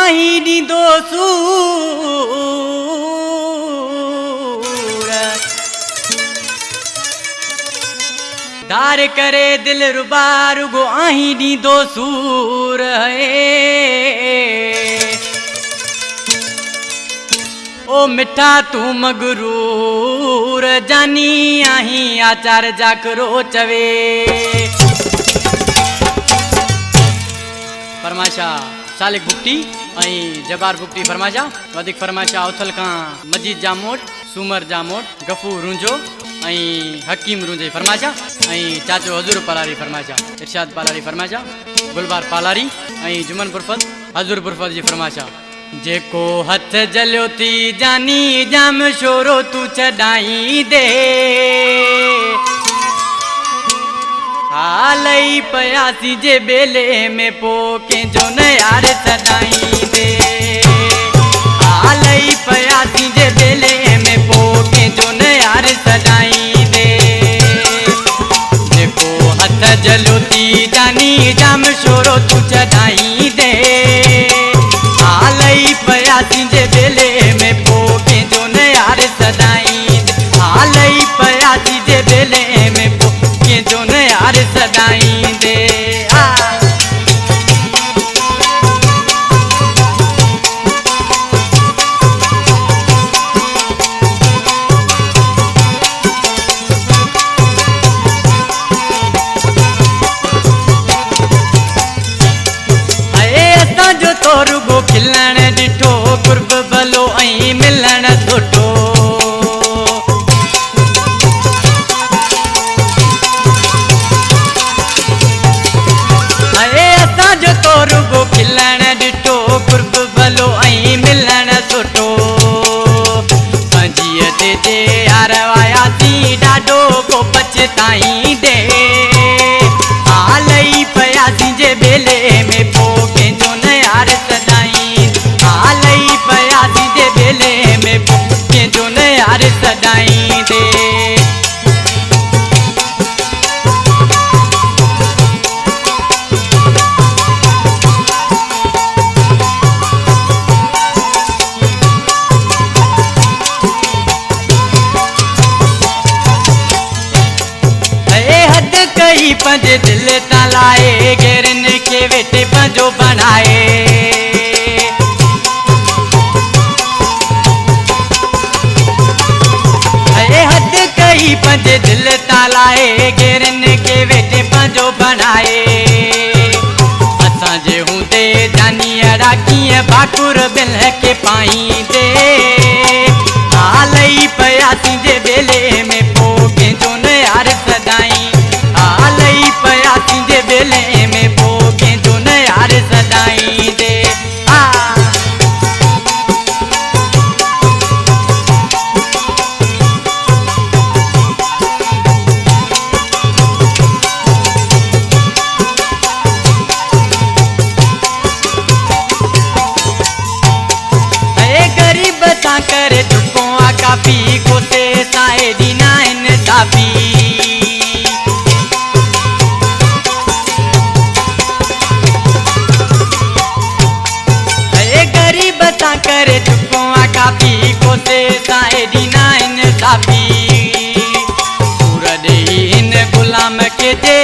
आही ॾींदो सूर दार करे दिल रुबार गो आही ॾींदो सूर ओ मिठा तू मगरूर जानी आही आचार जाकरो चवे फरमाशा सालिक बुक्टी जबार बुक्टी फरमाशा वधिक फरमाशा उथल का मजीद जामोट सूमर जामोट गफूर रुंजो हकीम रुंजे फरमाशा चाचो हजूर पालारी फरमाशा इरशाद पालारी फरमाशा गुलबार पालारी जुमन बुरफत हजूर बुरफत जी फरमाशा जेको हथ जलियो थी जानी जाम शोरो तू छॾाई दे हालई पयासी जे बेले में पो कंहिंजो न यार छॾाई दे हालई पयासी जे बेले में पो कंहिंजो न यार छॾाई दे जेको हथ जलियो थी जानी जाम शोरो तू छॾाई दे हालई पयासी जे बेले में पो कंहिंजो न यार छॾाई दे हालई पयासी जे बेले में पो कंहिंजो न यार छॾाई दे असांजो तो रुगो खिलण ॾिठो कुर्ब भलो मिलण सुठो असांजो तो रुगो खिलण ॾिठो कुर्ब भलो मिलण सुठो पंजीअ ते जे यार आयासीं ॾाढो को पछताई दे हालई पयासी जे बेले में पो कंहिंजो न यार छॾाई हालई पयासी जे बेले में पो कंहिंजो न यार छॾाई दे कई पंजे दिल तलाए गेरन के वेटे पंजो बनाए हद कई पंजे दिल तलाए गेरन के वेटे पंजो बनाए असांजे हूंदे जानी अड़ा कीअं भाकुर बिल के पाई दे हालई पयासी जे बेले में पो कंहिंजो न यार छॾाई हालई पयासी जे बेले में पो कंहिंजो न यार छॾाई दे गरीब सां करे चुको आ काफ़ी कोसे साए ॾीना आहिनि साफ़ी गरीब सां करे चुको आ काफ़ी कोसे साए ॾीना आहिनि साफ़ी सूर ॾेई हिन गुलाम के जे